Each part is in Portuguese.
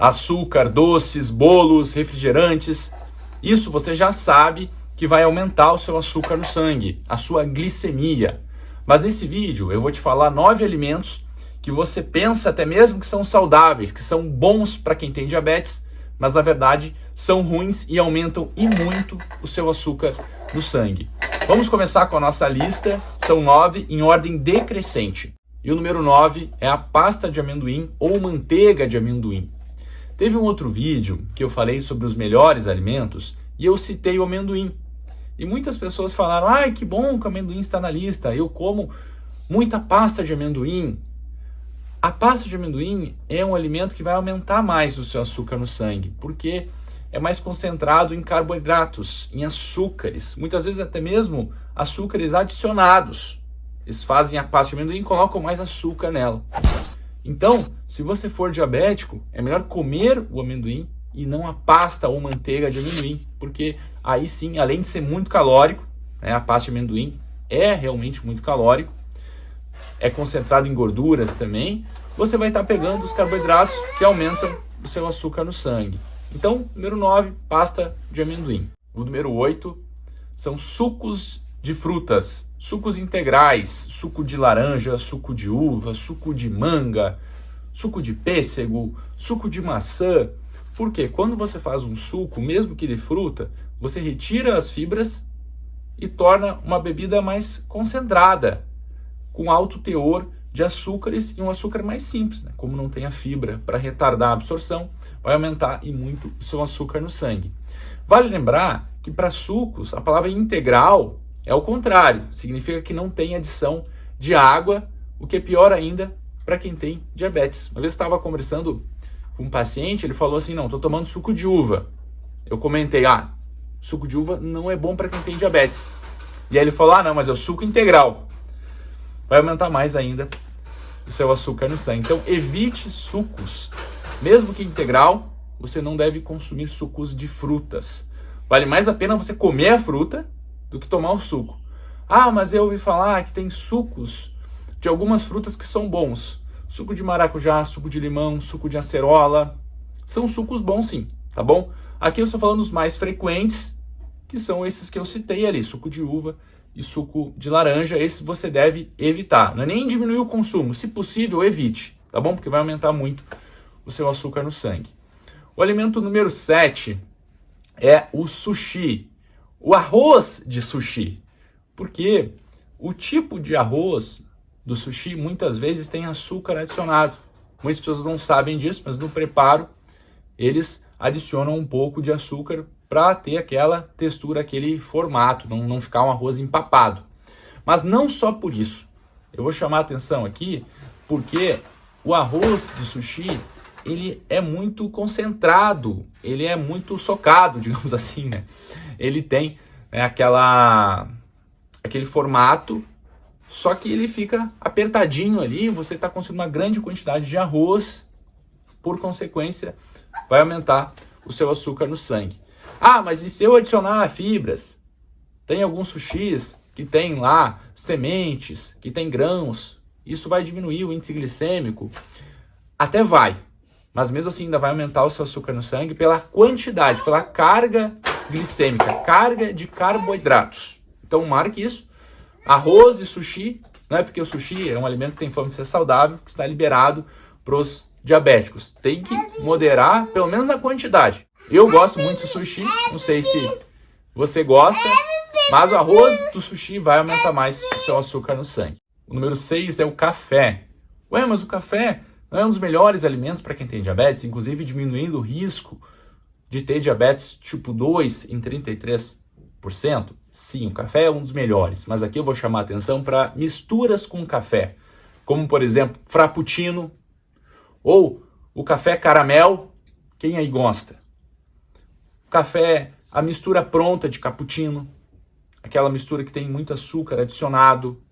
açúcar, doces, bolos, refrigerantes. Isso você já sabe que vai aumentar o seu açúcar no sangue, a sua glicemia. Mas nesse vídeo eu vou te falar 9 alimentos que você pensa até mesmo que são saudáveis, que são bons para quem tem diabetes, mas na verdade são ruins e aumentam e muito o seu açúcar no sangue. Vamos começar com a nossa lista, são 9 em ordem decrescente. E o número 9 é a pasta de amendoim ou manteiga de amendoim. Teve um outro vídeo que eu falei sobre os melhores alimentos e eu citei o amendoim. E muitas pessoas falaram, ai que bom que o amendoim está na lista, eu como muita pasta de amendoim. A pasta de amendoim é um alimento que vai aumentar mais o seu açúcar no sangue, porque é mais concentrado em carboidratos, em açúcares, muitas vezes até mesmo açúcares adicionados. Eles fazem a pasta de amendoim e colocam mais açúcar nela. Então, se você for diabético, é melhor comer o amendoim e não a pasta ou manteiga de amendoim, porque aí sim, além de ser muito calórico, a pasta de amendoim é realmente muito calórico, é concentrado em gorduras também, você vai estar pegando os carboidratos que aumentam o seu açúcar no sangue. Então, número 9, pasta de amendoim. O número 8 são sucos de frutas, sucos integrais, suco de laranja, suco de uva, suco de manga, suco de pêssego, suco de maçã. Porque quando você faz um suco, mesmo que de fruta, você retira as fibras e torna uma bebida mais concentrada, com alto teor de açúcares e um açúcar mais simples, né? Como não tem a fibra para retardar a absorção, vai aumentar e muito o seu açúcar no sangue. Vale lembrar que para sucos, a palavra integral é o contrário, significa que não tem adição de água, o que é pior ainda para quem tem diabetes. Uma vez eu estava conversando com um paciente, ele falou assim, não, estou tomando suco de uva. Eu comentei, suco de uva não é bom para quem tem diabetes. E aí ele falou, não, mas é o suco integral. Vai aumentar mais ainda o seu açúcar no sangue. Então evite sucos, mesmo que integral, você não deve consumir sucos de frutas. Vale mais a pena você comer a fruta do que tomar o suco. Mas eu ouvi falar que tem sucos de algumas frutas que são bons. Suco de maracujá, suco de limão, suco de acerola. São sucos bons sim, tá bom? Aqui eu estou falando os mais frequentes, que são esses que eu citei ali, suco de uva e suco de laranja. Esse você deve evitar. Não é nem diminuir o consumo, se possível, evite, tá bom? Porque vai aumentar muito o seu açúcar no sangue. O alimento número 7 é o sushi, o arroz de sushi. Porque o tipo de arroz do sushi muitas vezes tem açúcar adicionado. Muitas pessoas não sabem disso, mas no preparo eles adicionam um pouco de açúcar para ter aquela textura, aquele formato, não ficar um arroz empapado. Mas não só por isso. Eu vou chamar a atenção aqui porque o arroz de sushi, ele é muito concentrado, ele é muito socado, digamos assim, né? Ele tem aquele formato, só que ele fica apertadinho ali, você está consumindo uma grande quantidade de arroz, por consequência, vai aumentar o seu açúcar no sangue. Mas e se eu adicionar fibras? Tem alguns sushis que tem lá sementes, que tem grãos, isso vai diminuir o índice glicêmico? Até vai, mas mesmo assim ainda vai aumentar o seu açúcar no sangue pela quantidade, pela carga glicêmica, carga de carboidratos. Então marque isso. Arroz e sushi, não é porque o sushi é um alimento que tem fama de ser saudável, que está liberado para os diabéticos. Tem que moderar, pelo menos na quantidade. Eu gosto muito de sushi, não sei se você gosta, mas o arroz do sushi vai aumentar mais o seu açúcar no sangue. O número 6 é o café. Mas o café não é um dos melhores alimentos para quem tem diabetes, inclusive diminuindo o risco de ter diabetes tipo 2 em 33%? Sim, o café é um dos melhores, mas aqui eu vou chamar a atenção para misturas com café, como por exemplo, frappuccino ou o café caramel, quem aí gosta? Café, a mistura pronta de cappuccino, aquela mistura que tem muito açúcar adicionado.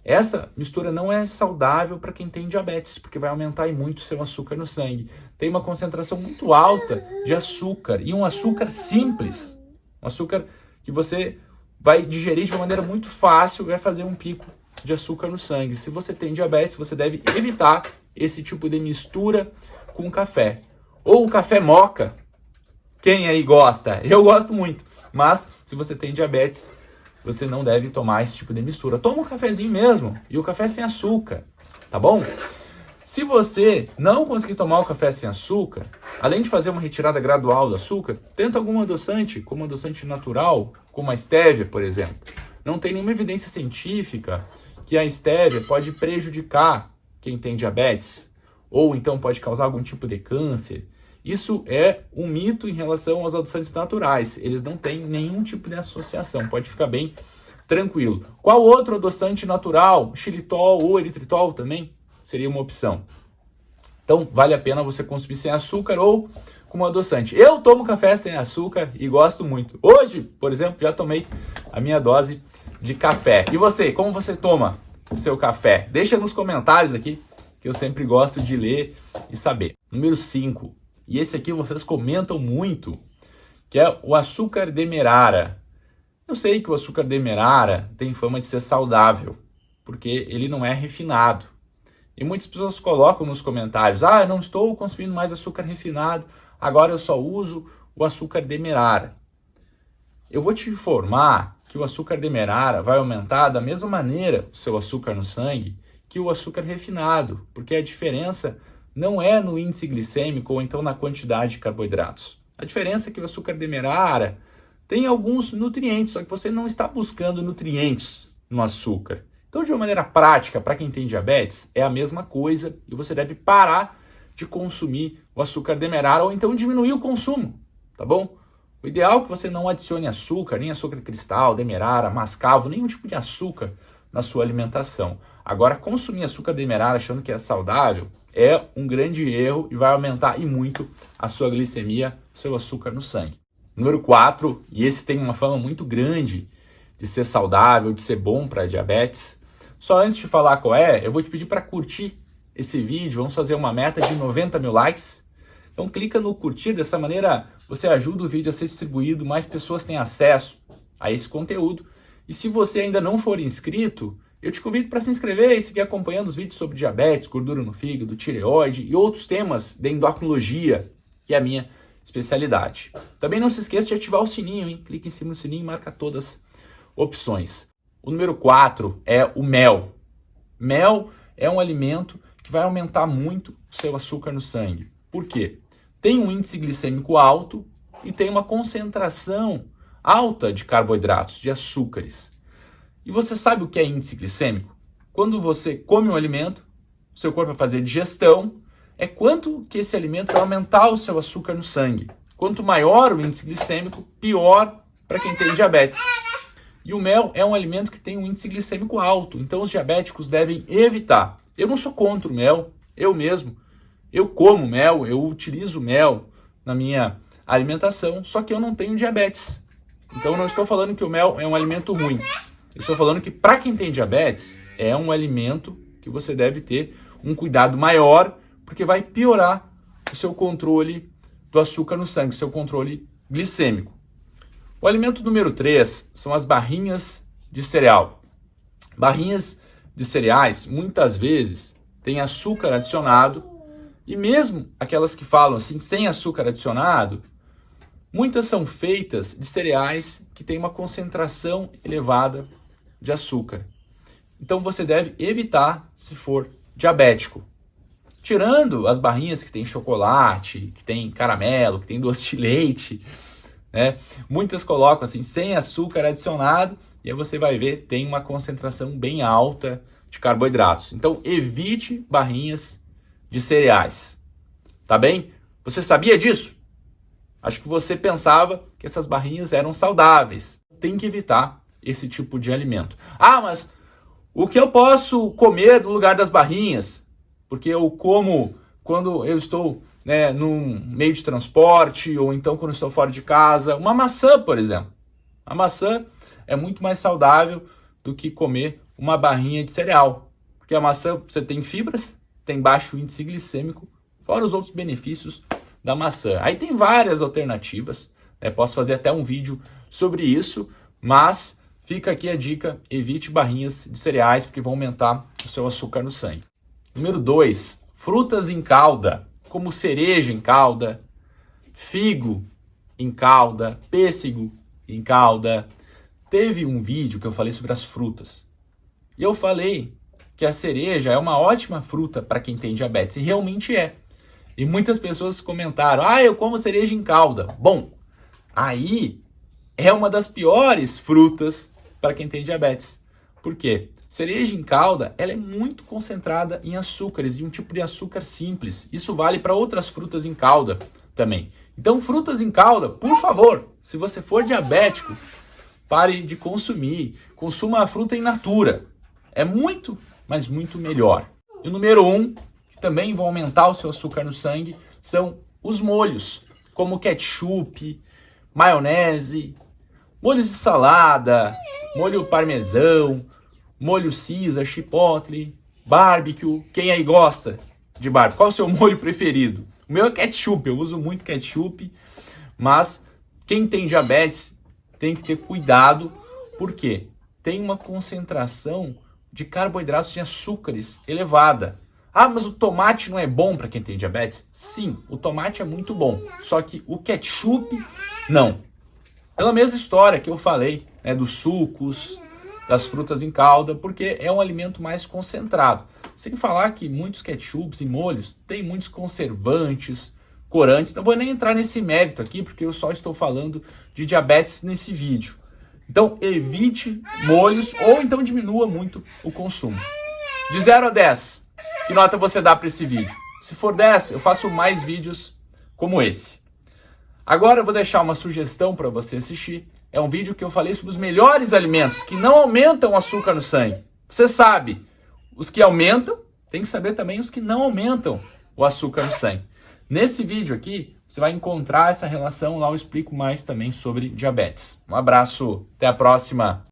Essa mistura não é saudável para quem tem diabetes, porque vai aumentar muito o seu açúcar no sangue. Tem uma concentração muito alta de açúcar, e um açúcar simples, um açúcar que você vai digerir de uma maneira muito fácil, vai fazer um pico de açúcar no sangue. Se você tem diabetes, você deve evitar esse tipo de mistura com café. Ou o café moca. Quem aí gosta? Eu gosto muito. Mas se você tem diabetes, você não deve tomar esse tipo de mistura. Toma um cafezinho mesmo. E o café sem açúcar. Tá bom? Se você não conseguir tomar o café sem açúcar, além de fazer uma retirada gradual do açúcar, tenta algum adoçante, como adoçante natural, como a estévia, por exemplo. Não tem nenhuma evidência científica que a estévia pode prejudicar quem tem diabetes, ou então pode causar algum tipo de câncer. Isso é um mito em relação aos adoçantes naturais. Eles não têm nenhum tipo de associação, pode ficar bem tranquilo. Qual outro adoçante natural? Xilitol ou eritritol também seria uma opção. Então, vale a pena você consumir sem açúcar ou com um adoçante. Eu tomo café sem açúcar e gosto muito. Hoje, por exemplo, já tomei a minha dose de café. E você, como você toma o seu café? Deixa nos comentários aqui, que eu sempre gosto de ler e saber. Número 5. E esse aqui vocês comentam muito, que é o açúcar demerara. Eu sei que o açúcar demerara tem fama de ser saudável, porque ele não é refinado. E muitas pessoas colocam nos comentários, eu não estou consumindo mais açúcar refinado, agora eu só uso o açúcar demerara. Eu vou te informar que o açúcar demerara vai aumentar da mesma maneira o seu açúcar no sangue que o açúcar refinado, porque a diferença não é no índice glicêmico ou então na quantidade de carboidratos. A diferença é que o açúcar demerara tem alguns nutrientes, só que você não está buscando nutrientes no açúcar. Então, de uma maneira prática, para quem tem diabetes, é a mesma coisa e você deve parar de consumir o açúcar demerara ou então diminuir o consumo, tá bom? O ideal é que você não adicione açúcar, nem açúcar cristal, demerara, mascavo, nenhum tipo de açúcar na sua alimentação. Agora, consumir açúcar demerara achando que é saudável é um grande erro e vai aumentar e muito a sua glicemia, o seu açúcar no sangue. Número 4, e esse tem uma fama muito grande de ser saudável, de ser bom para diabetes. Só antes de falar qual é, eu vou te pedir para curtir esse vídeo. Vamos fazer uma meta de 90 mil likes. Então clica no curtir, dessa maneira você ajuda o vídeo a ser distribuído, mais pessoas têm acesso a esse conteúdo. E se você ainda não for inscrito, eu te convido para se inscrever e seguir acompanhando os vídeos sobre diabetes, gordura no fígado, tireoide e outros temas da endocrinologia, que é a minha especialidade. Também não se esqueça de ativar o sininho, hein? Clique em cima do sininho e marca todas as opções. O número 4 é o mel. Mel é um alimento que vai aumentar muito o seu açúcar no sangue. Por quê? Tem um índice glicêmico alto e tem uma concentração alta de carboidratos, de açúcares. E você sabe o que é índice glicêmico? Quando você come um alimento, o seu corpo vai fazer digestão, é quanto que esse alimento vai aumentar o seu açúcar no sangue. Quanto maior o índice glicêmico, pior para quem tem diabetes. E o mel é um alimento que tem um índice glicêmico alto, então os diabéticos devem evitar. Eu não sou contra o mel, eu mesmo. Eu como mel, eu utilizo mel na minha alimentação, só que eu não tenho diabetes. Então eu não estou falando que o mel é um alimento ruim. Eu estou falando que para quem tem diabetes, é um alimento que você deve ter um cuidado maior, porque vai piorar o seu controle do açúcar no sangue, o seu controle glicêmico. O alimento número 3 são as barrinhas de cereal. Barrinhas de cereais, muitas vezes, têm açúcar adicionado, e mesmo aquelas que falam assim, sem açúcar adicionado, muitas são feitas de cereais que têm uma concentração elevada de açúcar. Então você deve evitar se for diabético. Tirando as barrinhas que tem chocolate, que tem caramelo, que tem doce de leite, né? Muitas colocam assim, sem açúcar adicionado, e aí você vai ver, tem uma concentração bem alta de carboidratos. Então evite barrinhas de cereais, tá bem? Você sabia disso? Acho que você pensava que essas barrinhas eram saudáveis. Tem que evitar esse tipo de alimento. Mas o que eu posso comer no lugar das barrinhas? Porque eu como quando eu estou num meio de transporte, ou então quando eu estou fora de casa. Uma maçã, por exemplo. A maçã é muito mais saudável do que comer uma barrinha de cereal. Porque a maçã, você tem fibras, tem baixo índice glicêmico, fora os outros benefícios da maçã. Aí tem várias alternativas, posso fazer até um vídeo sobre isso, mas fica aqui a dica, evite barrinhas de cereais, porque vão aumentar o seu açúcar no sangue. Número 2, frutas em calda, como cereja em calda, figo em calda, pêssego em calda. Teve um vídeo que eu falei sobre as frutas. E eu falei que a cereja é uma ótima fruta para quem tem diabetes. E realmente é. E muitas pessoas comentaram, eu como cereja em calda. Bom, aí é uma das piores frutas para quem tem diabetes. Por quê? Cereja em calda, ela é muito concentrada em açúcares, e um tipo de açúcar simples. Isso vale para outras frutas em calda também. Então, frutas em calda, por favor, se você for diabético, pare de consumir. Consuma a fruta in natura. É muito, mas muito melhor. E o número 1, que também vão aumentar o seu açúcar no sangue, são os molhos, como ketchup, maionese, molhos de salada, molho parmesão, molho Caesar, chipotle, barbecue. Quem aí gosta de barbecue? Qual é o seu molho preferido? O meu é ketchup, eu uso muito ketchup, mas quem tem diabetes tem que ter cuidado, porque tem uma concentração de carboidratos e açúcares elevada. Mas o tomate não é bom para quem tem diabetes? Sim, o tomate é muito bom, só que o ketchup não. Pela mesma história que eu falei, dos sucos, das frutas em calda, porque é um alimento mais concentrado. Sem falar que muitos ketchups e molhos têm muitos conservantes, corantes. Não vou nem entrar nesse mérito aqui, porque eu só estou falando de diabetes nesse vídeo. Então, evite molhos ou então diminua muito o consumo. De 0 a 10, que nota você dá para esse vídeo? Se for 10, eu faço mais vídeos como esse. Agora eu vou deixar uma sugestão para você assistir. É um vídeo que eu falei sobre os melhores alimentos que não aumentam o açúcar no sangue. Você sabe, os que aumentam, tem que saber também os que não aumentam o açúcar no sangue. Nesse vídeo aqui, você vai encontrar essa relação, lá eu explico mais também sobre diabetes. Um abraço, até a próxima!